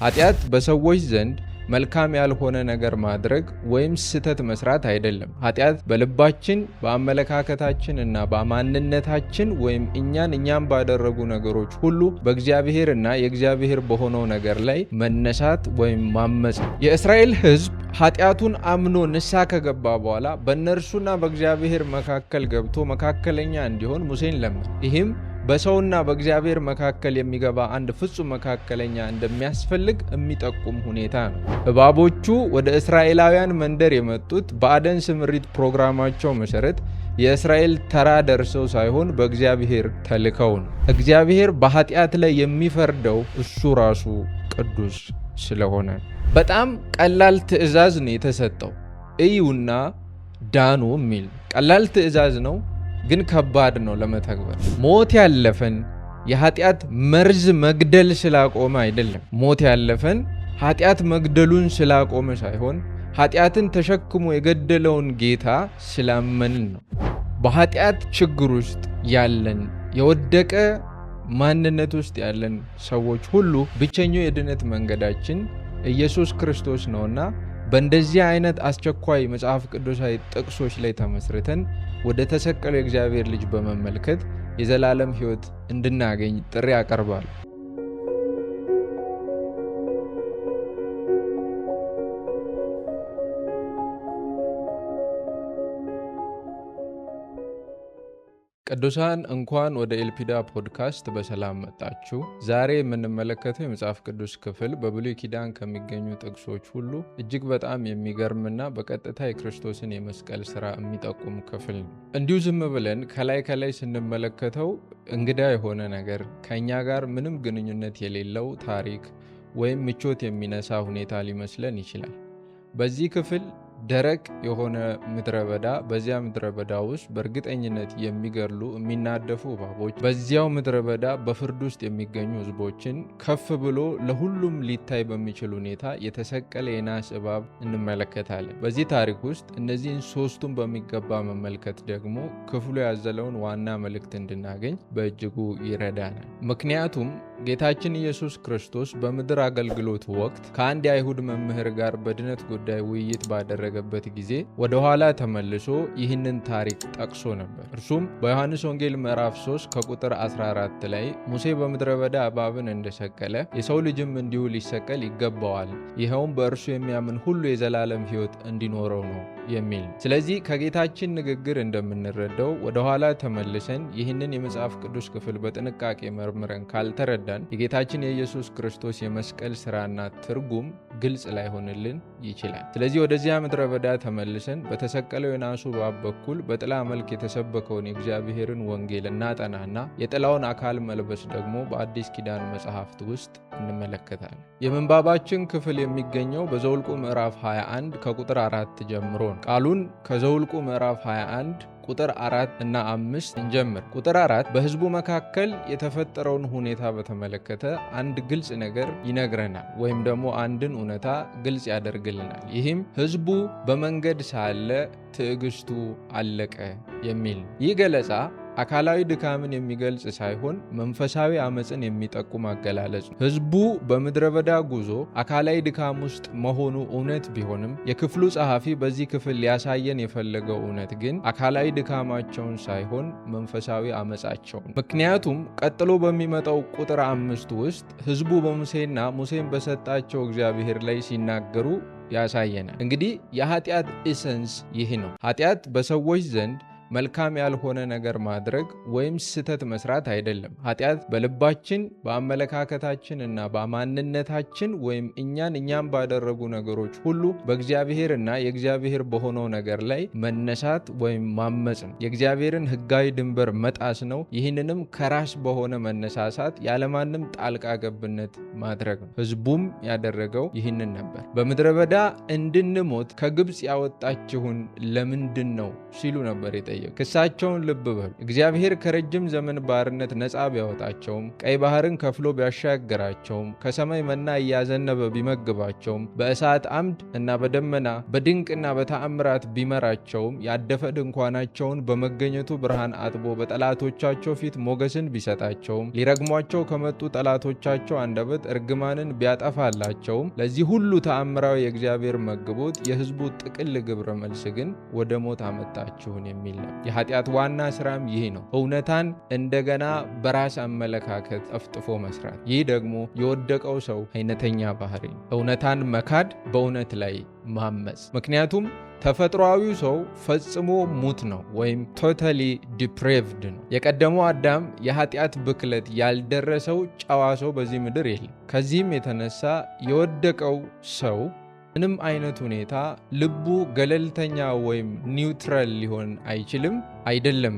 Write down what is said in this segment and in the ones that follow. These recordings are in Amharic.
ኃጢአት በሰዎች ዘንድ መልካም ያልሆነ ነገር ማድረግ ወይም ስህተት መስራት አይደለም። ኃጢአት በልባችን በአመለካከታችን እና በማንነታችን ወይም እኛም ባደረጉ ነገሮች ሁሉ በእግዚአብሔር እና የእግዚአብሔር በሆነው ነገር ላይ መነሳት ወይም ማመጽ። የእስራኤል ሕዝብ ኃጢአቱን አምኖ ንስሐ ከገባ በኋላ በእነርሱና በእግዚአብሔር መካከል ገብቶ መካከለኛ እንዲሆን ሙሴን ለመነ። ይህም በሰውና በእግዚአብሔር መካከል የሚገባ አንድ ፍጹም መካከለኛ እንደሚያስፈልግ የሚጠቁም ሁኔታ ነው። እባቦቹ ወደ እስራኤላውያን መንደር የመጡት በአደን ስምሪት ፕሮግራማቸው መሰረት የእስራኤል ተራ ደርሰው ሳይሆን በእግዚአብሔር ተልከው ነው። እግዚአብሔር በኃጢአት ላይ የሚፈርደው እሱ ራሱ ቅዱስ ስለሆነ በጣም ቀላል ትእዛዝ ነው የተሰጠው። እዩና ዳኑ የሚል ቀላል ትእዛዝ ነው፣ ግን ከባድ ነው ለመተግበር። ሞት ያለፈን የኃጢአት መርዝ መግደል ስላቆመ አይደለም። ሞት ያለፈን ኃጢአት መግደሉን ስላቆመ ሳይሆን ኃጢአትን ተሸክሞ የገደለውን ጌታ ስላመንን ነው። በኃጢአት ችግር ውስጥ ያለን የወደቀ ማንነት ውስጥ ያለን ሰዎች ሁሉ ብቸኛው የድነት መንገዳችን ኢየሱስ ክርስቶስ ነውና በእንደዚህ አይነት አስቸኳይ መጽሐፍ ቅዱሳዊ ጥቅሶች ላይ ተመስርተን ወደ ተሰቀለው የእግዚአብሔር ልጅ በመመልከት የዘላለም ሕይወት እንድናገኝ ጥሪ ያቀርባል። ቅዱሳን እንኳን ወደ ኤልፒዳ ፖድካስት በሰላም መጣችሁ። ዛሬ የምንመለከተው የመጽሐፍ ቅዱስ ክፍል በብሉይ ኪዳን ከሚገኙ ጥቅሶች ሁሉ እጅግ በጣም የሚገርምና በቀጥታ የክርስቶስን የመስቀል ስራ የሚጠቁም ክፍል ነው። እንዲሁ ዝም ብለን ከላይ ስንመለከተው እንግዳ የሆነ ነገር፣ ከእኛ ጋር ምንም ግንኙነት የሌለው ታሪክ ወይም ምቾት የሚነሳ ሁኔታ ሊመስለን ይችላል። በዚህ ክፍል ደረቅ የሆነ ምድረ በዳ፣ በዚያ ምድረ በዳ ውስጥ በእርግጠኝነት የሚገድሉ የሚናደፉ እባቦች፣ በዚያው ምድረ በዳ በፍርድ ውስጥ የሚገኙ ሕዝቦችን ከፍ ብሎ ለሁሉም ሊታይ በሚችል ሁኔታ የተሰቀለ የናስ እባብ እንመለከታለን። በዚህ ታሪክ ውስጥ እነዚህን ሶስቱን በሚገባ መመልከት ደግሞ ክፍሉ ያዘለውን ዋና መልእክት እንድናገኝ በእጅጉ ይረዳናል። ምክንያቱም ጌታችን ኢየሱስ ክርስቶስ በምድር አገልግሎት ወቅት ከአንድ የአይሁድ መምህር ጋር በድነት ጉዳይ ውይይት ባደረገበት ጊዜ ወደ ኋላ ተመልሶ ይህንን ታሪክ ጠቅሶ ነበር። እርሱም በዮሐንስ ወንጌል ምዕራፍ 3 ከቁጥር 14 ላይ ሙሴ በምድረ በዳ እባብን እንደሰቀለ የሰው ልጅም እንዲሁ ሊሰቀል ይገባዋል፣ ይኸውም በእርሱ የሚያምን ሁሉ የዘላለም ሕይወት እንዲኖረው ነው የሚል። ስለዚህ ከጌታችን ንግግር እንደምንረዳው ወደ ኋላ ተመልሰን ይህንን የመጽሐፍ ቅዱስ ክፍል በጥንቃቄ መርምረን ካልተረዳን የጌታችን የኢየሱስ ክርስቶስ የመስቀል ስራና ትርጉም ግልጽ ላይሆንልን ይችላል። ስለዚህ ወደዚያ ምድረ በዳ ተመልሰን በተሰቀለው የናሱ እባብ በኩል በጥላ መልክ የተሰበከውን የእግዚአብሔርን ወንጌል እናጠናና የጥላውን አካል መልበስ ደግሞ በአዲስ ኪዳን መጽሐፍት ውስጥ እንመለከታለን። የምንባባችን ክፍል የሚገኘው በዘውልቁ ምዕራፍ 21 ከቁጥር 4 ጀምሮ ነው። ቃሉን ከዘውልቁ ምዕራፍ 21 ቁጥር 4 እና 5 እንጀምር። ቁጥር 4 በሕዝቡ መካከል የተፈጠረውን ሁኔታ በተመለከተ አንድ ግልጽ ነገር ይነግረናል፣ ወይም ደግሞ አንድን እውነታ ግልጽ ያደርግልናል። ይህም ሕዝቡ በመንገድ ሳለ ትዕግስቱ አለቀ የሚል። ይህ ገለጻ አካላዊ ድካምን የሚገልጽ ሳይሆን መንፈሳዊ አመፅን የሚጠቁም አገላለጽ ነው። ሕዝቡ በምድረ በዳ ጉዞ አካላዊ ድካም ውስጥ መሆኑ እውነት ቢሆንም የክፍሉ ጸሐፊ በዚህ ክፍል ሊያሳየን የፈለገው እውነት ግን አካላዊ ድካማቸውን ሳይሆን መንፈሳዊ አመፃቸውን። ምክንያቱም ቀጥሎ በሚመጣው ቁጥር 5 ውስጥ ሕዝቡ በሙሴና ሙሴን በሰጣቸው እግዚአብሔር ላይ ሲናገሩ ያሳየናል። እንግዲህ የኃጢአት ኢሰንስ ይህ ነው። ኃጢአት በሰዎች ዘንድ መልካም ያልሆነ ነገር ማድረግ ወይም ስህተት መስራት አይደለም። ኃጢአት በልባችን በአመለካከታችን እና በማንነታችን ወይም እኛም ባደረጉ ነገሮች ሁሉ በእግዚአብሔር እና የእግዚአብሔር በሆነው ነገር ላይ መነሳት ወይም ማመጽ ነው። የእግዚአብሔርን ሕጋዊ ድንበር መጣስ ነው። ይህንንም ከራስ በሆነ መነሳሳት ያለማንም ጣልቃ ገብነት ማድረግ ነው። ሕዝቡም ያደረገው ይህንን ነበር። በምድረ በዳ እንድንሞት ከግብፅ ያወጣችሁን ለምንድን ነው ሲሉ ነበር ቢጠየቁ? ክሳቸውን ልብ በሉ። እግዚአብሔር ከረጅም ዘመን ባርነት ነፃ ቢያወጣቸውም፣ ቀይ ባህርን ከፍሎ ቢያሻገራቸውም፣ ከሰማይ መና እያዘነበ ቢመግባቸውም፣ በእሳት አምድ እና በደመና በድንቅና በተአምራት ቢመራቸውም፣ ያደፈ ድንኳናቸውን በመገኘቱ ብርሃን አጥቦ በጠላቶቻቸው ፊት ሞገስን ቢሰጣቸውም፣ ሊረግሟቸው ከመጡ ጠላቶቻቸው አንደበት እርግማንን ቢያጠፋላቸውም፣ ለዚህ ሁሉ ተአምራዊ የእግዚአብሔር መግቦት የሕዝቡ ጥቅል ግብረ መልስ ግን ወደ ሞት አመጣችሁን የሚል ነው። የኃጢአት ዋና ስራም ይህ ነው፣ እውነታን እንደገና በራስ አመለካከት ጠፍጥፎ መስራት። ይህ ደግሞ የወደቀው ሰው አይነተኛ ባህሪ፣ እውነታን መካድ፣ በእውነት ላይ ማመፅ። ምክንያቱም ተፈጥሯዊው ሰው ፈጽሞ ሙት ነው ወይም ቶታሊ ዲፕሬቭድ ነው። የቀደመው አዳም የኃጢአት ብክለት ያልደረሰው ጨዋ ሰው በዚህ ምድር የለም። ከዚህም የተነሳ የወደቀው ሰው ምንም አይነት ሁኔታ ልቡ ገለልተኛ ወይም ኒውትራል ሊሆን አይችልም አይደለም።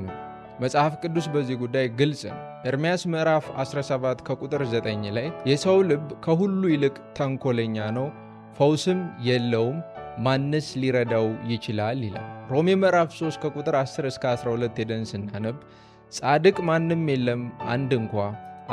መጽሐፍ ቅዱስ በዚህ ጉዳይ ግልጽ ነው። ኤርምያስ ምዕራፍ 17 ከቁጥር 9 ላይ የሰው ልብ ከሁሉ ይልቅ ተንኮለኛ ነው፣ ፈውስም የለውም፣ ማንስ ሊረዳው ይችላል ይላል። ሮሜ ምዕራፍ 3 ከቁጥር 10 እስከ 12 ሄደን ስናነብ ጻድቅ ማንም የለም አንድ እንኳ፣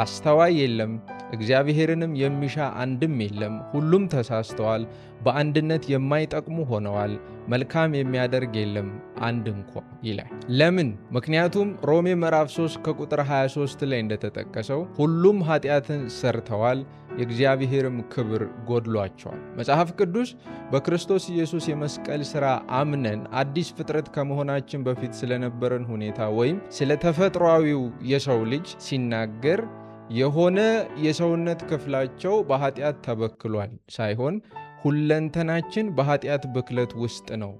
አስተዋይ የለም፣ እግዚአብሔርንም የሚሻ አንድም የለም፣ ሁሉም ተሳስተዋል፣ በአንድነት የማይጠቅሙ ሆነዋል፣ መልካም የሚያደርግ የለም አንድ እንኳ ይላል። ለምን? ምክንያቱም ሮሜ ምዕራፍ 3 ከቁጥር 23 ላይ እንደተጠቀሰው ሁሉም ኃጢአትን ሰርተዋል፣ የእግዚአብሔርም ክብር ጎድሏቸዋል። መጽሐፍ ቅዱስ በክርስቶስ ኢየሱስ የመስቀል ሥራ አምነን አዲስ ፍጥረት ከመሆናችን በፊት ስለነበረን ሁኔታ ወይም ስለ ተፈጥሯዊው የሰው ልጅ ሲናገር የሆነ የሰውነት ክፍላቸው በኃጢአት ተበክሏል ሳይሆን ሁለንተናችን በኃጢአት ብክለት ውስጥ ነው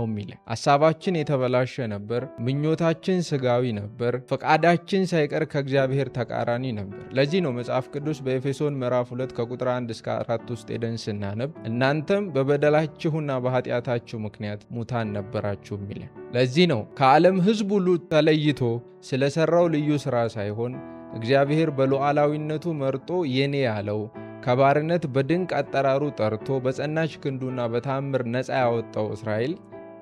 የሚለው። ሐሳባችን የተበላሸ ነበር፣ ምኞታችን ስጋዊ ነበር፣ ፈቃዳችን ሳይቀር ከእግዚአብሔር ተቃራኒ ነበር። ለዚህ ነው መጽሐፍ ቅዱስ በኤፌሶን ምዕራፍ 2 ከቁጥር 1 እስከ 4 ውስጥ ሄደን ስናነብ እናንተም በበደላችሁና በኃጢአታችሁ ምክንያት ሙታን ነበራችሁ የሚለው። ለዚህ ነው ከዓለም ሕዝብ ሁሉ ተለይቶ ስለሰራው ልዩ ሥራ ሳይሆን እግዚአብሔር በሉዓላዊነቱ መርጦ የኔ ያለው ከባርነት በድንቅ አጠራሩ ጠርቶ በጸናች ክንዱና በተአምር ነፃ ያወጣው እስራኤል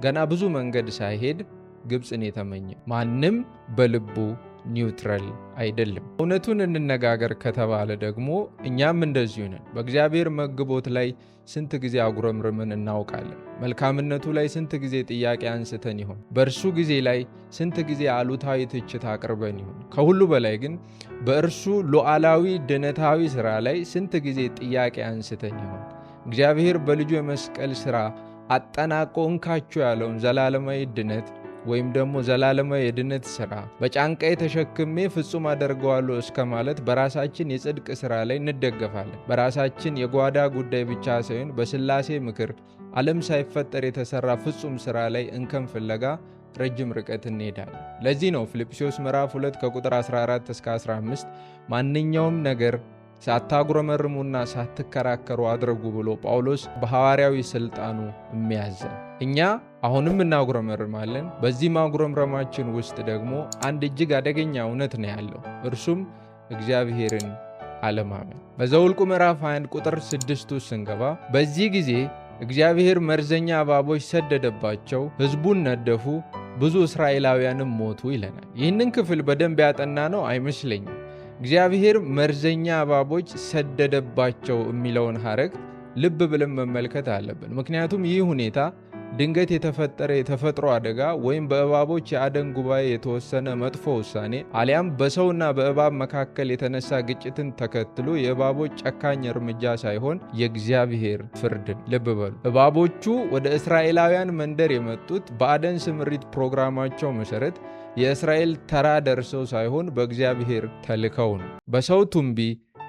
ገና ብዙ መንገድ ሳይሄድ ግብፅን የተመኘ። ማንም በልቡ ኒውትራል አይደለም። እውነቱን እንነጋገር ከተባለ ደግሞ እኛም እንደዚሁ ነን። በእግዚአብሔር መግቦት ላይ ስንት ጊዜ አጉረምርመን እናውቃለን? መልካምነቱ ላይ ስንት ጊዜ ጥያቄ አንስተን ይሆን? በእርሱ ጊዜ ላይ ስንት ጊዜ አሉታዊ ትችት አቅርበን ይሆን? ከሁሉ በላይ ግን በእርሱ ሉዓላዊ ድነታዊ ሥራ ላይ ስንት ጊዜ ጥያቄ አንስተን ይሆን? እግዚአብሔር በልጁ የመስቀል ሥራ አጠናቆ እንካችሁ ያለውን ዘላለማዊ ድነት ወይም ደግሞ ዘላለማዊ የድነት ሥራ በጫንቃዬ ተሸክሜ ፍጹም አደርገዋለሁ እስከ ማለት በራሳችን የጽድቅ ሥራ ላይ እንደገፋለን። በራሳችን የጓዳ ጉዳይ ብቻ ሳይሆን በሥላሴ ምክር ዓለም ሳይፈጠር የተሠራ ፍጹም ሥራ ላይ እንከን ፍለጋ ረጅም ርቀት እንሄዳለን። ለዚህ ነው ፊልጵስዩስ ምዕራፍ 2 ከቁጥር 14 እስከ 15 ማንኛውም ነገር ሳታጉረመርሙና ሳትከራከሩ አድርጉ ብሎ ጳውሎስ በሐዋርያዊ ሥልጣኑ የሚያዘን። እኛ አሁንም እናጉረመርማለን። በዚህ ማጉረምረማችን ውስጥ ደግሞ አንድ እጅግ አደገኛ እውነት ነው ያለው፣ እርሱም እግዚአብሔርን አለማመን። በዘኍልቍ ምዕራፍ 21 ቁጥር 6 ስንገባ በዚህ ጊዜ እግዚአብሔር መርዘኛ እባቦች ሰደደባቸው፣ ሕዝቡን ነደፉ፣ ብዙ እስራኤላውያንም ሞቱ ይለናል። ይህንን ክፍል በደንብ ያጠና ነው አይመስለኝም። እግዚአብሔር መርዘኛ እባቦች ሰደደባቸው የሚለውን ሐረግ ልብ ብለን መመልከት አለብን። ምክንያቱም ይህ ሁኔታ ድንገት የተፈጠረ የተፈጥሮ አደጋ ወይም በእባቦች የአደን ጉባኤ የተወሰነ መጥፎ ውሳኔ አሊያም በሰውና በእባብ መካከል የተነሳ ግጭትን ተከትሎ የእባቦች ጨካኝ እርምጃ ሳይሆን የእግዚአብሔር ፍርድን። ልብ በሉ። እባቦቹ ወደ እስራኤላውያን መንደር የመጡት በአደን ስምሪት ፕሮግራማቸው መሠረት የእስራኤል ተራ ደርሰው ሳይሆን በእግዚአብሔር ተልከው ነው። በሰው ቱንቢ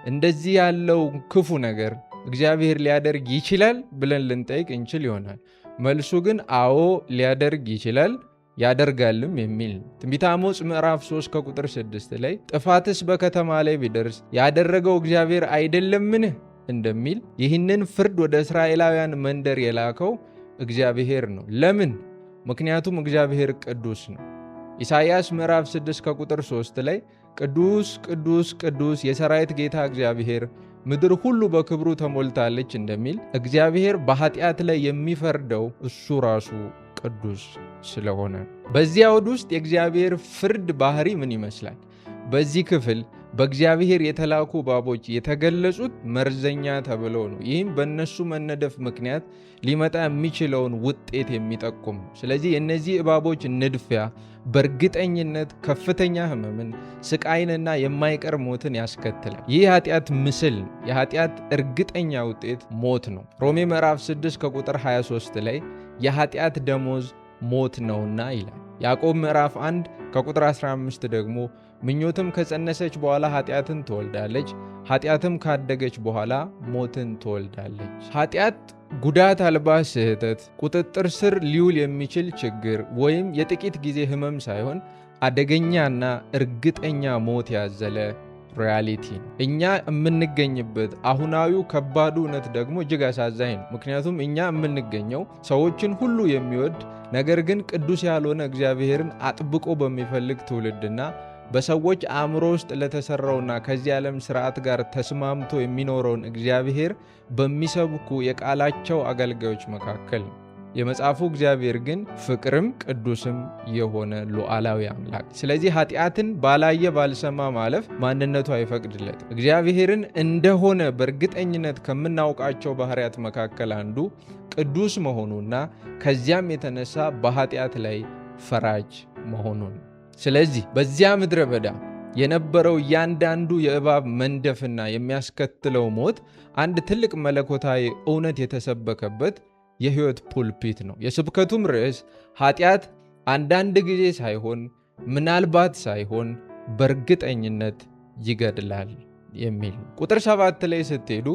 እንደዚህ ያለው ክፉ ነገር እግዚአብሔር ሊያደርግ ይችላል ብለን ልንጠይቅ እንችል ይሆናል። መልሱ ግን አዎ ሊያደርግ ይችላል ያደርጋልም የሚል ነው። ትንቢተ አሞጽ ምዕራፍ 3 ከቁጥር 6 ላይ ጥፋትስ በከተማ ላይ ቢደርስ ያደረገው እግዚአብሔር አይደለምን እንደሚል ይህንን ፍርድ ወደ እስራኤላውያን መንደር የላከው እግዚአብሔር ነው። ለምን? ምክንያቱም እግዚአብሔር ቅዱስ ነው። ኢሳይያስ ምዕራፍ 6 ከቁጥር 3 ላይ ቅዱስ ቅዱስ ቅዱስ የሰራዊት ጌታ እግዚአብሔር ምድር ሁሉ በክብሩ ተሞልታለች እንደሚል እግዚአብሔር በኃጢአት ላይ የሚፈርደው እሱ ራሱ ቅዱስ ስለሆነ። በዚህ አውድ ውስጥ የእግዚአብሔር ፍርድ ባህሪ ምን ይመስላል? በዚህ ክፍል በእግዚአብሔር የተላኩ እባቦች የተገለጹት መርዘኛ ተብለው ነው። ይህም በእነሱ መነደፍ ምክንያት ሊመጣ የሚችለውን ውጤት የሚጠቁም ነው። ስለዚህ የእነዚህ እባቦች ንድፊያ በእርግጠኝነት ከፍተኛ ሕመምን፣ ስቃይንና የማይቀር ሞትን ያስከትላል። ይህ የኃጢአት ምስል፣ የኃጢአት እርግጠኛ ውጤት ሞት ነው። ሮሜ ምዕራፍ 6 ከቁጥር 23 ላይ የኃጢአት ደሞዝ ሞት ነውና ይላል። ያዕቆብ ምዕራፍ 1 ከቁጥር 15 ደግሞ ምኞትም ከጸነሰች በኋላ ኃጢአትን ትወልዳለች፣ ኃጢአትም ካደገች በኋላ ሞትን ትወልዳለች። ኃጢአት ጉዳት አልባ ስህተት፣ ቁጥጥር ስር ሊውል የሚችል ችግር ወይም የጥቂት ጊዜ ህመም ሳይሆን አደገኛና እርግጠኛ ሞት ያዘለ ሪያሊቲ ነው። እኛ የምንገኝበት አሁናዊው ከባዱ እውነት ደግሞ እጅግ አሳዛኝ ነው። ምክንያቱም እኛ የምንገኘው ሰዎችን ሁሉ የሚወድ ነገር ግን ቅዱስ ያልሆነ እግዚአብሔርን አጥብቆ በሚፈልግ ትውልድና በሰዎች አእምሮ ውስጥ ለተሰራውና ከዚህ ዓለም ስርዓት ጋር ተስማምቶ የሚኖረውን እግዚአብሔር በሚሰብኩ የቃላቸው አገልጋዮች መካከል ነው። የመጽሐፉ እግዚአብሔር ግን ፍቅርም ቅዱስም የሆነ ሉዓላዊ አምላክ። ስለዚህ ኃጢአትን ባላየ ባልሰማ ማለፍ ማንነቱ አይፈቅድለትም። እግዚአብሔርን እንደሆነ በእርግጠኝነት ከምናውቃቸው ባህሪያት መካከል አንዱ ቅዱስ መሆኑና ከዚያም የተነሳ በኃጢአት ላይ ፈራጅ መሆኑን። ስለዚህ በዚያ ምድረ በዳ የነበረው እያንዳንዱ የእባብ መንደፍና የሚያስከትለው ሞት አንድ ትልቅ መለኮታዊ እውነት የተሰበከበት የሕይወት ፑልፒት ነው። የስብከቱም ርዕስ ኃጢአት አንዳንድ ጊዜ ሳይሆን ምናልባት ሳይሆን በእርግጠኝነት ይገድላል የሚል ነው። ቁጥር 7 ላይ ስትሄዱ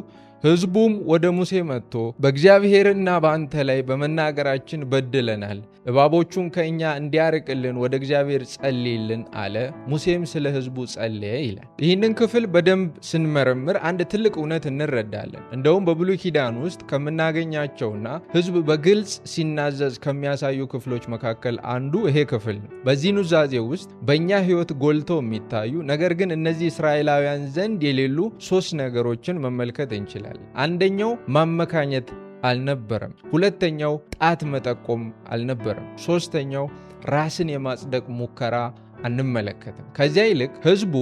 ሕዝቡም ወደ ሙሴ መጥቶ በእግዚአብሔርና በአንተ ላይ በመናገራችን በድለናል፣ እባቦቹን ከእኛ እንዲያርቅልን ወደ እግዚአብሔር ጸልይልን አለ። ሙሴም ስለ ሕዝቡ ጸለየ ይላል። ይህንን ክፍል በደንብ ስንመረምር አንድ ትልቅ እውነት እንረዳለን። እንደውም በብሉይ ኪዳን ውስጥ ከምናገኛቸውና ሕዝብ በግልጽ ሲናዘዝ ከሚያሳዩ ክፍሎች መካከል አንዱ ይሄ ክፍል ነው። በዚህ ኑዛዜ ውስጥ በእኛ ሕይወት ጎልተው የሚታዩ ነገር ግን እነዚህ እስራኤላውያን ዘንድ የሌሉ 3 ነገሮችን መመልከት እንችላለን። አንደኛው ማመካኘት አልነበረም። ሁለተኛው ጣት መጠቆም አልነበረም። ሶስተኛው ራስን የማጽደቅ ሙከራ አንመለከትም። ከዚያ ይልቅ ሕዝቡ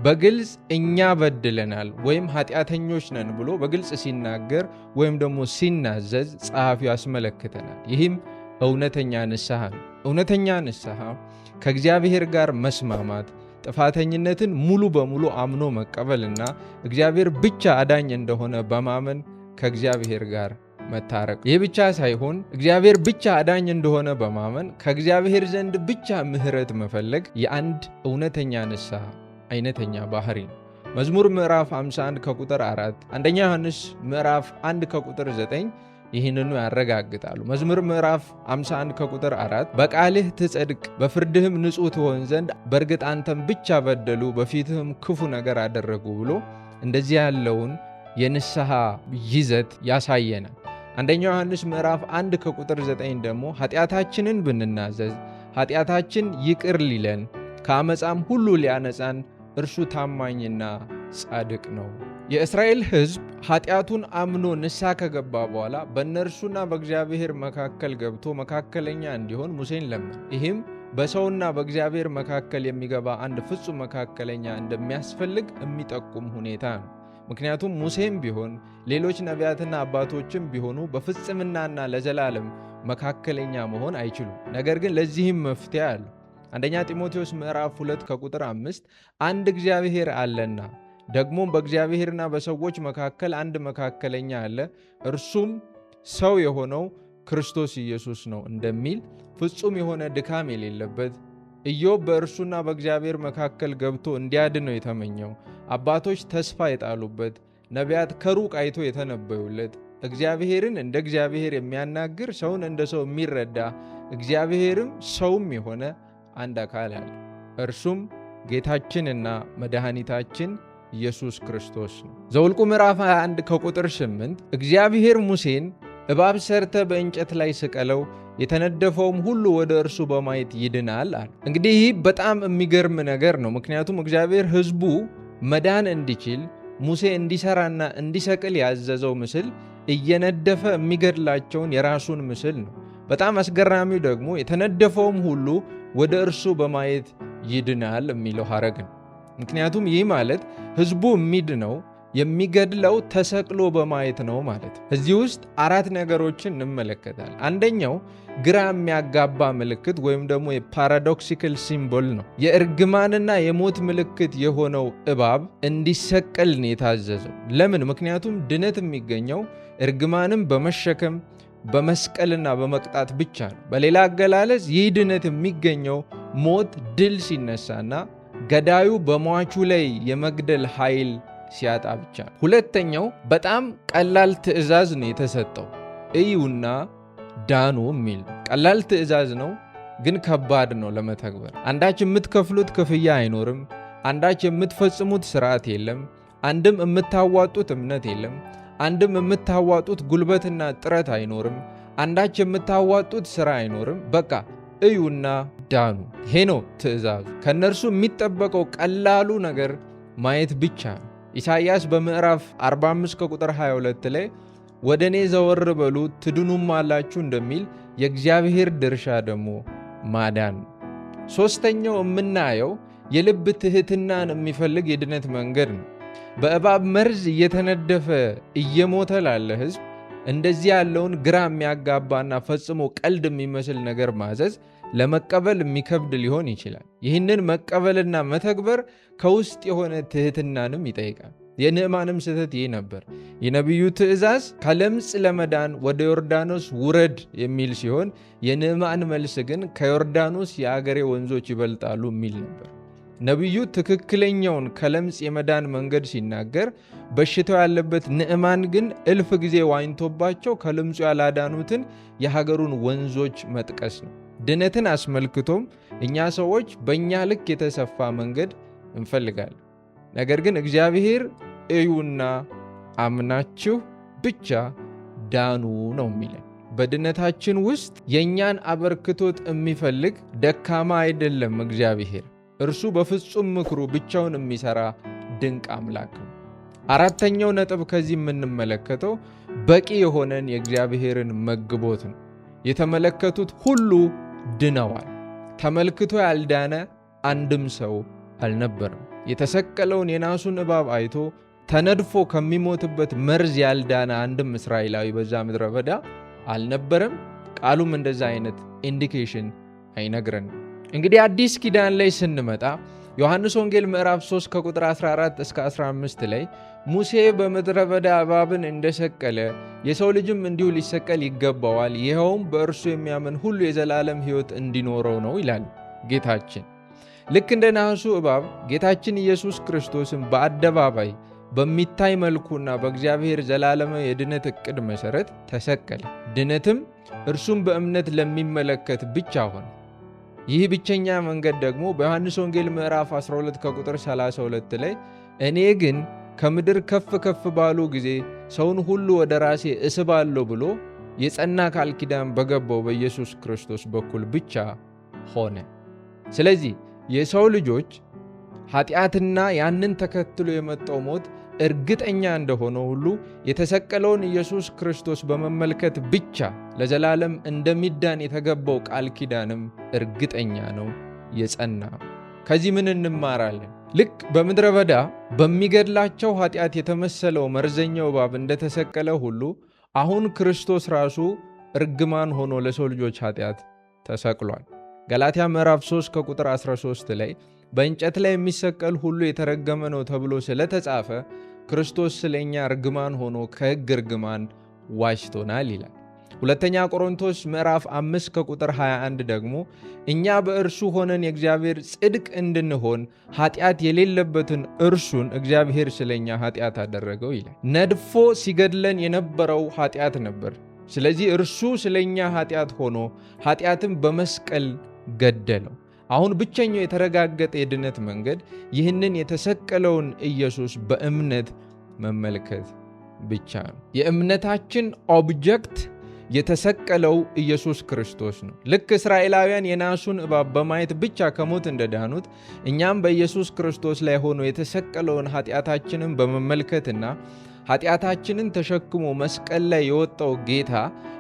በግልጽ እኛ በድለናል ወይም ኃጢአተኞች ነን ብሎ በግልጽ ሲናገር ወይም ደግሞ ሲናዘዝ ጸሐፊው ያስመለክተናል። ይህም እውነተኛ ንስሐ ነው። እውነተኛ ንስሐ ከእግዚአብሔር ጋር መስማማት፣ ጥፋተኝነትን ሙሉ በሙሉ አምኖ መቀበልና እግዚአብሔር ብቻ አዳኝ እንደሆነ በማመን ከእግዚአብሔር ጋር መታረቅ። ይህ ብቻ ሳይሆን እግዚአብሔር ብቻ አዳኝ እንደሆነ በማመን ከእግዚአብሔር ዘንድ ብቻ ምሕረት መፈለግ የአንድ እውነተኛ ንስሐ አይነተኛ ባህሪ ነው። መዝሙር ምዕራፍ 51 ከቁጥር 4፣ አንደኛ ዮሐንስ ምዕራፍ 1 ከቁጥር 9 ይህንኑ ያረጋግጣሉ። መዝሙር ምዕራፍ 51 ከቁጥር 4 በቃልህ ትጸድቅ በፍርድህም ንጹሕ ትሆን ዘንድ በእርግጥ አንተም ብቻ በደሉ በፊትህም ክፉ ነገር አደረጉ ብሎ እንደዚህ ያለውን የንስሐ ይዘት ያሳየናል። አንደኛ ዮሐንስ ምዕራፍ 1 ከቁጥር 9 ደግሞ ኃጢአታችንን ብንናዘዝ ኃጢአታችን ይቅር ሊለን ከአመፃም ሁሉ ሊያነጻን እርሱ ታማኝና ጻድቅ ነው። የእስራኤል ሕዝብ ኃጢአቱን አምኖ ንስሐ ከገባ በኋላ በእነርሱና በእግዚአብሔር መካከል ገብቶ መካከለኛ እንዲሆን ሙሴን ለመነ። ይህም በሰውና በእግዚአብሔር መካከል የሚገባ አንድ ፍጹም መካከለኛ እንደሚያስፈልግ የሚጠቁም ሁኔታ ነው። ምክንያቱም ሙሴም ቢሆን ሌሎች ነቢያትና አባቶችም ቢሆኑ በፍጽምናና ለዘላለም መካከለኛ መሆን አይችሉም። ነገር ግን ለዚህም መፍትሄ አለ። አንደኛ ጢሞቴዎስ ምዕራፍ 2 ከቁጥር 5 አንድ እግዚአብሔር አለና ደግሞም በእግዚአብሔርና በሰዎች መካከል አንድ መካከለኛ አለ፣ እርሱም ሰው የሆነው ክርስቶስ ኢየሱስ ነው እንደሚል ፍጹም የሆነ ድካም የሌለበት ኢዮብ በእርሱና በእግዚአብሔር መካከል ገብቶ እንዲያድነው የተመኘው፣ አባቶች ተስፋ የጣሉበት፣ ነቢያት ከሩቅ አይቶ የተነበዩለት፣ እግዚአብሔርን እንደ እግዚአብሔር የሚያናግር ሰውን እንደ ሰው የሚረዳ እግዚአብሔርም ሰውም የሆነ አንድ አካል አለ፣ እርሱም ጌታችንና መድኃኒታችን ኢየሱስ ክርስቶስ ነው። ዘኍልቍ ምዕራፍ 21 ከቁጥር 8 እግዚአብሔር ሙሴን እባብ ሰርተ በእንጨት ላይ ስቀለው የተነደፈውም ሁሉ ወደ እርሱ በማየት ይድናል አለ። እንግዲህ ይህ በጣም የሚገርም ነገር ነው። ምክንያቱም እግዚአብሔር ሕዝቡ መዳን እንዲችል ሙሴ እንዲሰራና እንዲሰቅል ያዘዘው ምስል እየነደፈ የሚገድላቸውን የራሱን ምስል ነው። በጣም አስገራሚው ደግሞ የተነደፈውም ሁሉ ወደ እርሱ በማየት ይድናል የሚለው ሐረግ ነው። ምክንያቱም ይህ ማለት ሕዝቡ የሚድነው የሚገድለው ተሰቅሎ በማየት ነው ማለት። እዚህ ውስጥ 4 ነገሮችን እንመለከታለን። አንደኛው ግራ የሚያጋባ ምልክት ወይም ደግሞ የፓራዶክሲካል ሲምቦል ነው። የእርግማንና የሞት ምልክት የሆነው እባብ እንዲሰቀል ነው የታዘዘው። ለምን? ምክንያቱም ድነት የሚገኘው እርግማንም በመሸከም በመስቀልና በመቅጣት ብቻ ነው። በሌላ አገላለጽ ይህ ድነት የሚገኘው ሞት ድል ሲነሳና ገዳዩ በሟቹ ላይ የመግደል ኃይል ሲያጣ ብቻ ነው። ሁለተኛው በጣም ቀላል ትእዛዝ ነው የተሰጠው፣ እዩና ዳኑ የሚል ቀላል ትእዛዝ ነው፣ ግን ከባድ ነው ለመተግበር። አንዳች የምትከፍሉት ክፍያ አይኖርም። አንዳች የምትፈጽሙት ስርዓት የለም። አንድም የምታዋጡት እምነት የለም። አንድም የምታዋጡት ጉልበትና ጥረት አይኖርም። አንዳች የምታዋጡት ስራ አይኖርም። በቃ እዩና ዳኑ። ይሄ ነው ትእዛዙ። ከእነርሱ የሚጠበቀው ቀላሉ ነገር ማየት ብቻ ነው። ኢሳይያስ በምዕራፍ 45 ከቁጥር 22 ላይ ወደ እኔ ዘወር በሉ ትድኑም አላችሁ እንደሚል የእግዚአብሔር ድርሻ ደግሞ ማዳን ነው። ሦስተኛው የምናየው የልብ ትሕትናን የሚፈልግ የድነት መንገድ ነው። በእባብ መርዝ እየተነደፈ እየሞተ ላለ ሕዝብ እንደዚህ ያለውን ግራ የሚያጋባና ፈጽሞ ቀልድ የሚመስል ነገር ማዘዝ ለመቀበል የሚከብድ ሊሆን ይችላል። ይህንን መቀበልና መተግበር ከውስጥ የሆነ ትሕትናንም ይጠይቃል። የንዕማንም ስህተት ይህ ነበር። የነቢዩ ትእዛዝ ከለምጽ ለመዳን ወደ ዮርዳኖስ ውረድ የሚል ሲሆን የንዕማን መልስ ግን ከዮርዳኖስ የአገሬ ወንዞች ይበልጣሉ የሚል ነበር። ነቢዩ ትክክለኛውን ከለምጽ የመዳን መንገድ ሲናገር፣ በሽታው ያለበት ንዕማን ግን እልፍ ጊዜ ዋኝቶባቸው ከለምጹ ያላዳኑትን የሀገሩን ወንዞች መጥቀስ ነው። ድነትን አስመልክቶም እኛ ሰዎች በእኛ ልክ የተሰፋ መንገድ እንፈልጋለን። ነገር ግን እግዚአብሔር እዩና አምናችሁ ብቻ ዳኑ ነው የሚለን። በድነታችን ውስጥ የእኛን አበርክቶት የሚፈልግ ደካማ አይደለም እግዚአብሔር። እርሱ በፍጹም ምክሩ ብቻውን የሚሰራ ድንቅ አምላክ ነው። አራተኛው ነጥብ ከዚህ የምንመለከተው በቂ የሆነን የእግዚአብሔርን መግቦት ነው። የተመለከቱት ሁሉ ድነዋል። ተመልክቶ ያልዳነ አንድም ሰው አልነበረም። የተሰቀለውን የናሱን እባብ አይቶ ተነድፎ ከሚሞትበት መርዝ ያልዳነ አንድም እስራኤላዊ በዛ ምድረ በዳ አልነበረም። ቃሉም እንደዛ አይነት ኢንዲኬሽን አይነግረንም። እንግዲህ አዲስ ኪዳን ላይ ስንመጣ ዮሐንስ ወንጌል ምዕራፍ 3 ከቁጥር 14 እስከ 15 ላይ ሙሴ በምድረ በዳ እባብን እንደሰቀለ የሰው ልጅም እንዲሁ ሊሰቀል ይገባዋል፣ ይኸውም በእርሱ የሚያምን ሁሉ የዘላለም ሕይወት እንዲኖረው ነው ይላል ጌታችን። ልክ እንደ ናሱ እባብ ጌታችን ኢየሱስ ክርስቶስን በአደባባይ በሚታይ መልኩና በእግዚአብሔር ዘላለማዊ የድነት ዕቅድ መሠረት ተሰቀለ። ድነትም እርሱም በእምነት ለሚመለከት ብቻ ሆነ። ይህ ብቸኛ መንገድ ደግሞ በዮሐንስ ወንጌል ምዕራፍ 12 ከቁጥር 32 ላይ እኔ ግን ከምድር ከፍ ከፍ ባሉ ጊዜ ሰውን ሁሉ ወደ ራሴ እስባለሁ ብሎ የጸና ቃል ኪዳን በገባው በኢየሱስ ክርስቶስ በኩል ብቻ ሆነ። ስለዚህ የሰው ልጆች ኃጢአትና ያንን ተከትሎ የመጣው ሞት እርግጠኛ እንደሆነ ሁሉ የተሰቀለውን ኢየሱስ ክርስቶስ በመመልከት ብቻ ለዘላለም እንደሚዳን የተገባው ቃል ኪዳንም እርግጠኛ ነው፣ የጸና። ከዚህ ምን እንማራለን? ልክ በምድረ በዳ በሚገድላቸው ኃጢአት የተመሰለው መርዘኛው እባብ እንደተሰቀለ ሁሉ አሁን ክርስቶስ ራሱ እርግማን ሆኖ ለሰው ልጆች ኃጢአት ተሰቅሏል። ገላትያ ምዕራፍ 3 ከቁጥር 13 ላይ በእንጨት ላይ የሚሰቀል ሁሉ የተረገመ ነው ተብሎ ስለተጻፈ ክርስቶስ ስለኛ እርግማን ሆኖ ከሕግ እርግማን ዋጅቶናል ይላል። ሁለተኛ ቆሮንቶስ ምዕራፍ 5 ከቁጥር 21 ደግሞ እኛ በእርሱ ሆነን የእግዚአብሔር ጽድቅ እንድንሆን ኃጢአት የሌለበትን እርሱን እግዚአብሔር ስለኛ ኃጢአት አደረገው ይላል። ነድፎ ሲገድለን የነበረው ኃጢአት ነበር። ስለዚህ እርሱ ስለኛ ኃጢአት ሆኖ ኃጢአትን በመስቀል ገደለው። አሁን ብቸኛው የተረጋገጠ የድነት መንገድ ይህንን የተሰቀለውን ኢየሱስ በእምነት መመልከት ብቻ ነው። የእምነታችን ኦብጀክት የተሰቀለው ኢየሱስ ክርስቶስ ነው። ልክ እስራኤላውያን የናሱን እባብ በማየት ብቻ ከሞት እንደዳኑት እኛም በኢየሱስ ክርስቶስ ላይ ሆኖ የተሰቀለውን ኃጢአታችንን በመመልከትና ኃጢአታችንን ተሸክሞ መስቀል ላይ የወጣው ጌታ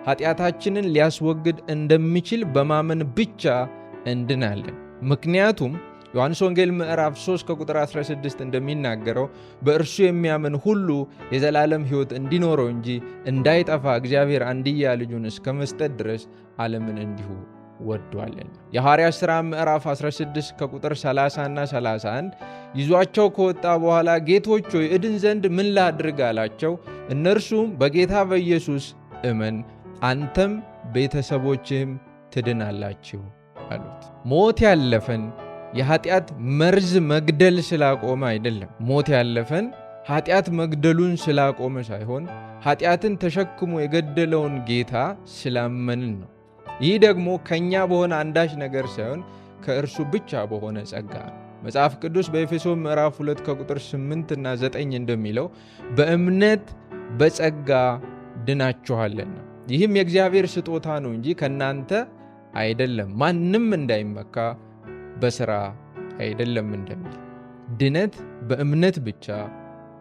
ኃጢአታችንን ሊያስወግድ እንደሚችል በማመን ብቻ እንድናለን። ምክንያቱም ዮሐንስ ወንጌል ምዕራፍ 3 ከቁጥር 16 እንደሚናገረው በእርሱ የሚያምን ሁሉ የዘላለም ሕይወት እንዲኖረው እንጂ እንዳይጠፋ እግዚአብሔር አንድያ ልጁን እስከ መስጠት ድረስ ዓለምን እንዲሁ ወዷልና። የሐዋርያት ሥራ ምዕራፍ 16 ከቁጥር 30 እና 31 ይዟቸው ከወጣ በኋላ ጌቶች ሆይ እድን ዘንድ ምን ላድርግ አላቸው። እነርሱም በጌታ በኢየሱስ እመን አንተም ቤተሰቦችህም ትድናላችሁ አሉት። ሞት ያለፈን የኃጢአት መርዝ መግደል ስላቆመ አይደለም። ሞት ያለፈን ኃጢአት መግደሉን ስላቆመ ሳይሆን ኃጢአትን ተሸክሞ የገደለውን ጌታ ስላመንን ነው። ይህ ደግሞ ከእኛ በሆነ አንዳች ነገር ሳይሆን ከእርሱ ብቻ በሆነ ጸጋ ነው። መጽሐፍ ቅዱስ በኤፌሶን ምዕራፍ 2 ከቁጥር 8 እና 9 እንደሚለው በእምነት በጸጋ ድናችኋልና ይህም የእግዚአብሔር ስጦታ ነው እንጂ ከእናንተ አይደለም፣ ማንም እንዳይመካ በሥራ አይደለም እንደሚል። ድነት በእምነት ብቻ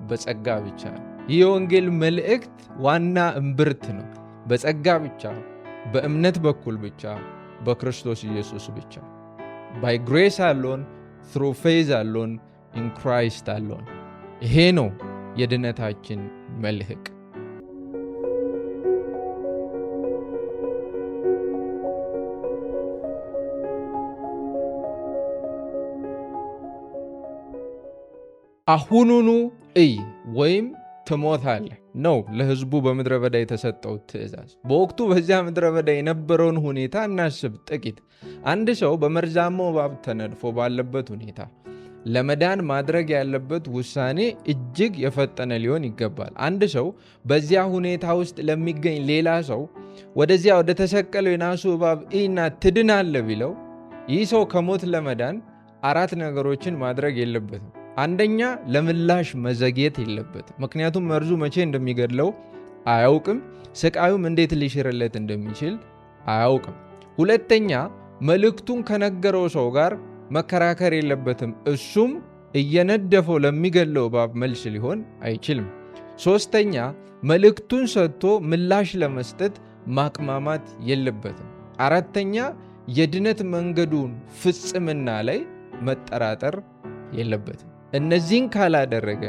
በጸጋ ብቻ ነው። ይህ የወንጌል መልእክት ዋና እምብርት ነው። በጸጋ ብቻ፣ በእምነት በኩል ብቻ፣ በክርስቶስ ኢየሱስ ብቻ። by grace alone, through faith alone, in Christ alone። ይሄ ነው የድነታችን መልህቅ። አሁኑኑ እይ ወይም ትሞታለህ ነው ለሕዝቡ በምድረ በዳ የተሰጠው ትእዛዝ። በወቅቱ በዚያ ምድረ በዳ የነበረውን ሁኔታ እናስብ ጥቂት። አንድ ሰው በመርዛማው እባብ ተነድፎ ባለበት ሁኔታ ለመዳን ማድረግ ያለበት ውሳኔ እጅግ የፈጠነ ሊሆን ይገባል። አንድ ሰው በዚያ ሁኔታ ውስጥ ለሚገኝ ሌላ ሰው ወደዚያ ወደ ተሰቀለው የናሱ እባብ እና ትድናለህ ቢለው ይህ ሰው ከሞት ለመዳን 4 ነገሮችን ማድረግ የለበትም። አንደኛ፣ ለምላሽ መዘግየት የለበትም። ምክንያቱም መርዙ መቼ እንደሚገድለው አያውቅም። ስቃዩም እንዴት ሊሽርለት እንደሚችል አያውቅም። ሁለተኛ፣ መልእክቱን ከነገረው ሰው ጋር መከራከር የለበትም። እሱም እየነደፈው ለሚገድለው እባብ መልስ ሊሆን አይችልም። ሶስተኛ፣ መልእክቱን ሰጥቶ ምላሽ ለመስጠት ማቅማማት የለበትም። አራተኛ፣ የድነት መንገዱን ፍጽምና ላይ መጠራጠር የለበትም። እነዚህን ካላደረገ፣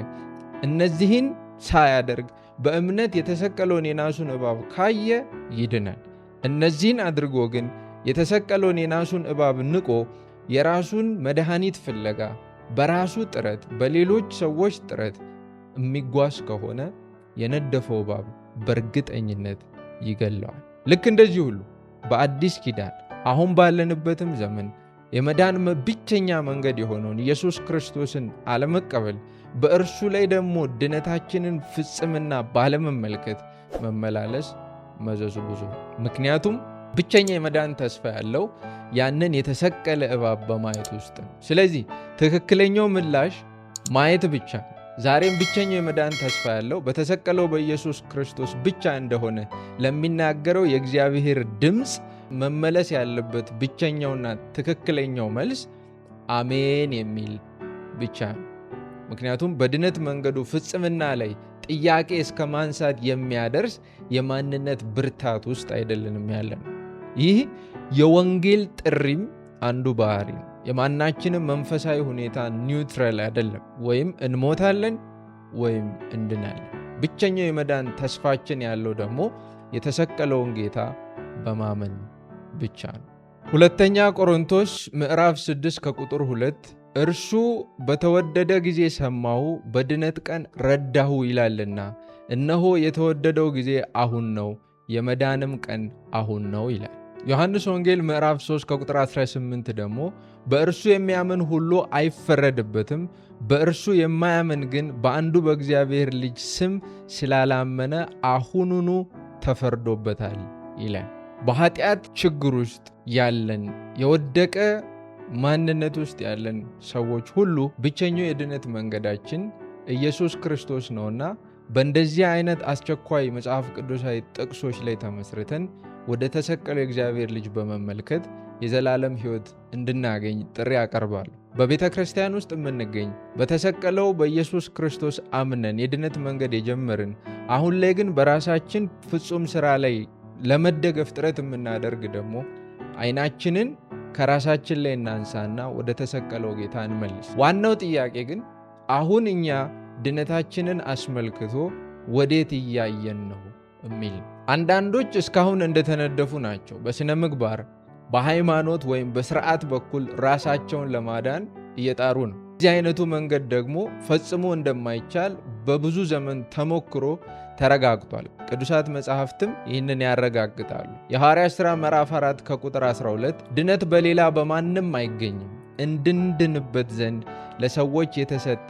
እነዚህን ሳያደርግ በእምነት የተሰቀለውን የናሱን እባብ ካየ ይድናል። እነዚህን አድርጎ ግን የተሰቀለውን የናሱን እባብ ንቆ የራሱን መድኃኒት ፍለጋ በራሱ ጥረት፣ በሌሎች ሰዎች ጥረት የሚጓዝ ከሆነ የነደፈው እባብ በእርግጠኝነት ይገለዋል። ልክ እንደዚህ ሁሉ በአዲስ ኪዳን አሁን ባለንበትም ዘመን የመዳን ብቸኛ መንገድ የሆነውን ኢየሱስ ክርስቶስን አለመቀበል፣ በእርሱ ላይ ደግሞ ድነታችንን ፍጽምና ባለመመልከት መመላለስ መዘዙ ብዙ። ምክንያቱም ብቸኛ የመዳን ተስፋ ያለው ያንን የተሰቀለ እባብ በማየት ውስጥ ነው። ስለዚህ ትክክለኛው ምላሽ ማየት ብቻ ነው። ዛሬም ብቸኛው የመዳን ተስፋ ያለው በተሰቀለው በኢየሱስ ክርስቶስ ብቻ እንደሆነ ለሚናገረው የእግዚአብሔር ድምፅ መመለስ ያለበት ብቸኛውና ትክክለኛው መልስ አሜን የሚል ብቻ ነው። ምክንያቱም በድነት መንገዱ ፍጽምና ላይ ጥያቄ እስከ ማንሳት የሚያደርስ የማንነት ብርታት ውስጥ አይደለንም ያለነው። ይህ የወንጌል ጥሪም አንዱ ባህሪ ነው። የማናችንም መንፈሳዊ ሁኔታ ኒውትራል አይደለም። ወይም እንሞታለን ወይም እንድናለን። ብቸኛው የመዳን ተስፋችን ያለው ደግሞ የተሰቀለውን ጌታ በማመን ብቻ ነው። ሁለተኛ ቆሮንቶስ ምዕራፍ 6 ከቁጥር 2 እርሱ በተወደደ ጊዜ ሰማሁ፣ በድነት ቀን ረዳሁ ይላልና፣ እነሆ የተወደደው ጊዜ አሁን ነው፣ የመዳንም ቀን አሁን ነው ይላል። ዮሐንስ ወንጌል ምዕራፍ 3 ከቁጥር 18 ደግሞ በእርሱ የሚያምን ሁሉ አይፈረድበትም፣ በእርሱ የማያምን ግን በአንዱ በእግዚአብሔር ልጅ ስም ስላላመነ አሁኑኑ ተፈርዶበታል ይላል። በኃጢአት ችግር ውስጥ ያለን የወደቀ ማንነት ውስጥ ያለን ሰዎች ሁሉ ብቸኛው የድነት መንገዳችን ኢየሱስ ክርስቶስ ነውና በእንደዚህ አይነት አስቸኳይ መጽሐፍ ቅዱሳዊ ጥቅሶች ላይ ተመስርተን ወደ ተሰቀለው የእግዚአብሔር ልጅ በመመልከት የዘላለም ሕይወት እንድናገኝ ጥሪ ያቀርባሉ። በቤተ ክርስቲያን ውስጥ የምንገኝ በተሰቀለው በኢየሱስ ክርስቶስ አምነን የድነት መንገድ የጀመርን አሁን ላይ ግን በራሳችን ፍጹም ሥራ ላይ ለመደገፍ ጥረት የምናደርግ ደግሞ ዓይናችንን ከራሳችን ላይ እናንሳና ወደ ተሰቀለው ጌታ እንመልስ። ዋናው ጥያቄ ግን አሁን እኛ ድነታችንን አስመልክቶ ወዴት እያየን ነው የሚል። አንዳንዶች እስካሁን እንደተነደፉ ናቸው። በሥነ ምግባር፣ በሃይማኖት ወይም በሥርዓት በኩል ራሳቸውን ለማዳን እየጣሩ ነው። እዚህ አይነቱ መንገድ ደግሞ ፈጽሞ እንደማይቻል በብዙ ዘመን ተሞክሮ ተረጋግጧል። ቅዱሳት መጻሕፍትም ይህንን ያረጋግጣሉ። የሐዋርያት ሥራ ምዕራፍ 4 ከቁጥር 12 ድነት በሌላ በማንም አይገኝም፣ እንድንድንበት ዘንድ ለሰዎች የተሰጠ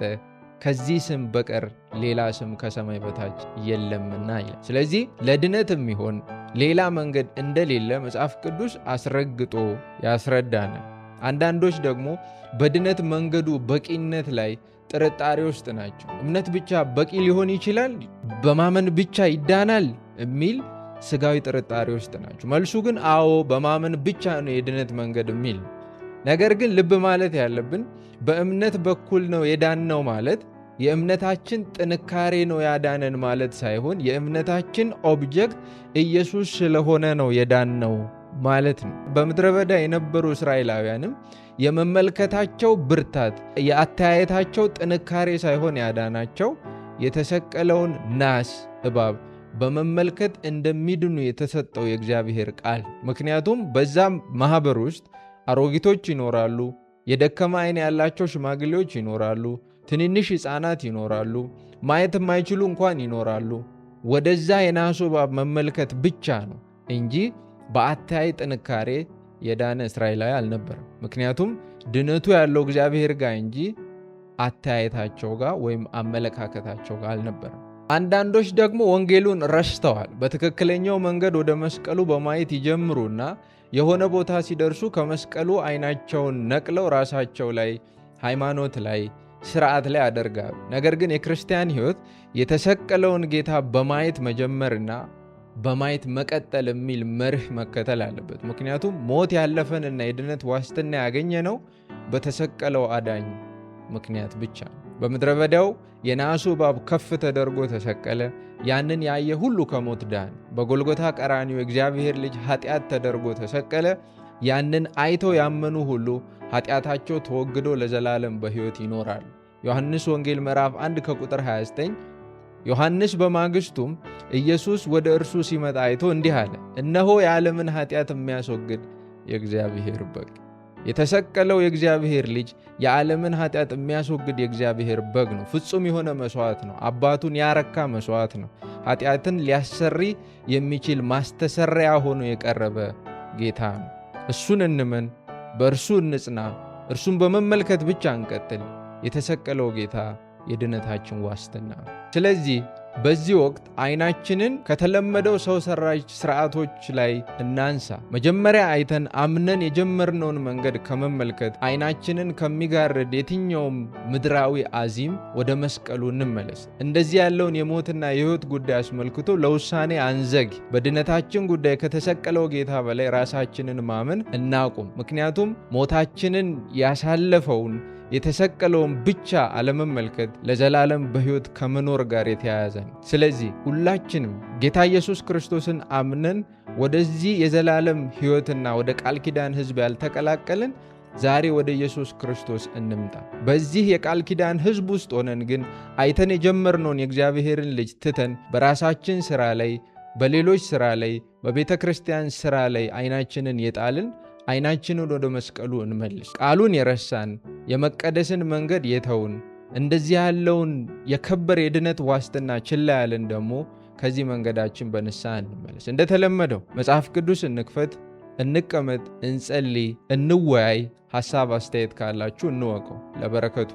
ከዚህ ስም በቀር ሌላ ስም ከሰማይ በታች የለምና ይላል። ስለዚህ ለድነት የሚሆን ሌላ መንገድ እንደሌለ መጽሐፍ ቅዱስ አስረግጦ ያስረዳናል። አንዳንዶች ደግሞ በድነት መንገዱ በቂነት ላይ ጥርጣሬ ውስጥ ናቸው። እምነት ብቻ በቂ ሊሆን ይችላል፣ በማመን ብቻ ይዳናል የሚል ስጋዊ ጥርጣሬ ውስጥ ናቸው። መልሱ ግን አዎ፣ በማመን ብቻ ነው የድነት መንገድ የሚል። ነገር ግን ልብ ማለት ያለብን በእምነት በኩል ነው የዳነው ማለት የእምነታችን ጥንካሬ ነው ያዳነን ማለት ሳይሆን የእምነታችን ኦብጀክት ኢየሱስ ስለሆነ ነው የዳነው ማለት ነው። በምድረ በዳ የነበሩ እስራኤላውያንም የመመልከታቸው ብርታት፣ የአተያየታቸው ጥንካሬ ሳይሆን ያዳናቸው የተሰቀለውን ናስ እባብ በመመልከት እንደሚድኑ የተሰጠው የእግዚአብሔር ቃል። ምክንያቱም በዛ ማህበር ውስጥ አሮጊቶች ይኖራሉ፣ የደከመ ዓይን ያላቸው ሽማግሌዎች ይኖራሉ፣ ትንንሽ ሕፃናት ይኖራሉ፣ ማየት የማይችሉ እንኳን ይኖራሉ። ወደዛ የናሱ እባብ መመልከት ብቻ ነው እንጂ በአተያይ ጥንካሬ የዳነ እስራኤላዊ አልነበረም። ምክንያቱም ድነቱ ያለው እግዚአብሔር ጋር እንጂ አተያየታቸው ጋር ወይም አመለካከታቸው ጋር አልነበረም። አንዳንዶች ደግሞ ወንጌሉን ረስተዋል። በትክክለኛው መንገድ ወደ መስቀሉ በማየት ይጀምሩና የሆነ ቦታ ሲደርሱ ከመስቀሉ ዓይናቸውን ነቅለው ራሳቸው ላይ፣ ሃይማኖት ላይ፣ ስርዓት ላይ ያደርጋሉ። ነገር ግን የክርስቲያን ሕይወት የተሰቀለውን ጌታ በማየት መጀመርና በማየት መቀጠል የሚል መርህ መከተል አለበት። ምክንያቱም ሞት ያለፈንና የድነት ዋስትና ያገኘነው በተሰቀለው አዳኝ ምክንያት ብቻ ነው። በምድረ በዳው የናሱ እባብ ከፍ ተደርጎ ተሰቀለ። ያንን ያየ ሁሉ ከሞት ዳን። በጎልጎታ ቀራንዮ የእግዚአብሔር ልጅ ኃጢአት ተደርጎ ተሰቀለ። ያንን አይተው ያመኑ ሁሉ ኃጢአታቸው ተወግዶ ለዘላለም በሕይወት ይኖራሉ። ዮሐንስ ወንጌል ምዕራፍ 1 ከቁጥር 29 ዮሐንስ በማግስቱም ኢየሱስ ወደ እርሱ ሲመጣ አይቶ እንዲህ አለ፣ እነሆ የዓለምን ኃጢአት የሚያስወግድ የእግዚአብሔር በግ። የተሰቀለው የእግዚአብሔር ልጅ የዓለምን ኃጢአት የሚያስወግድ የእግዚአብሔር በግ ነው። ፍጹም የሆነ መሥዋዕት ነው። አባቱን ያረካ መሥዋዕት ነው። ኃጢአትን ሊያሰሪ የሚችል ማስተሰሪያ ሆኖ የቀረበ ጌታ ነው። እሱን እንመን፣ በእርሱ እንጽና፣ እርሱን በመመልከት ብቻ እንቀጥል። የተሰቀለው ጌታ የድነታችን ዋስትና ነው። ስለዚህ በዚህ ወቅት ዓይናችንን ከተለመደው ሰው ሰራሽ ስርዓቶች ላይ እናንሳ። መጀመሪያ አይተን አምነን የጀመርነውን መንገድ ከመመልከት ዓይናችንን ከሚጋርድ የትኛውም ምድራዊ አዚም ወደ መስቀሉ እንመለስ። እንደዚህ ያለውን የሞትና የሕይወት ጉዳይ አስመልክቶ ለውሳኔ አንዘግ። በድነታችን ጉዳይ ከተሰቀለው ጌታ በላይ ራሳችንን ማመን እናቁም። ምክንያቱም ሞታችንን ያሳለፈውን የተሰቀለውን ብቻ አለመመልከት ለዘላለም በሕይወት ከመኖር ጋር የተያያዘ ነው። ስለዚህ ሁላችንም ጌታ ኢየሱስ ክርስቶስን አምነን ወደዚህ የዘላለም ሕይወትና ወደ ቃል ኪዳን ሕዝብ ያልተቀላቀልን ዛሬ ወደ ኢየሱስ ክርስቶስ እንምጣ። በዚህ የቃል ኪዳን ሕዝብ ውስጥ ሆነን ግን አይተን የጀመርነውን የእግዚአብሔርን ልጅ ትተን በራሳችን ሥራ ላይ፣ በሌሎች ሥራ ላይ፣ በቤተ ክርስቲያን ሥራ ላይ ዓይናችንን የጣልን ዓይናችንን ወደ መስቀሉ እንመልስ። ቃሉን የረሳን የመቀደስን መንገድ የተውን እንደዚህ ያለውን የከበረ የድነት ዋስትና ችላ ያለን ደግሞ ከዚህ መንገዳችን በንስሐ እንመለስ። እንደተለመደው መጽሐፍ ቅዱስ እንክፈት፣ እንቀመጥ፣ እንጸልይ፣ እንወያይ። ሐሳብ አስተያየት ካላችሁ እንወቀው። ለበረከቱ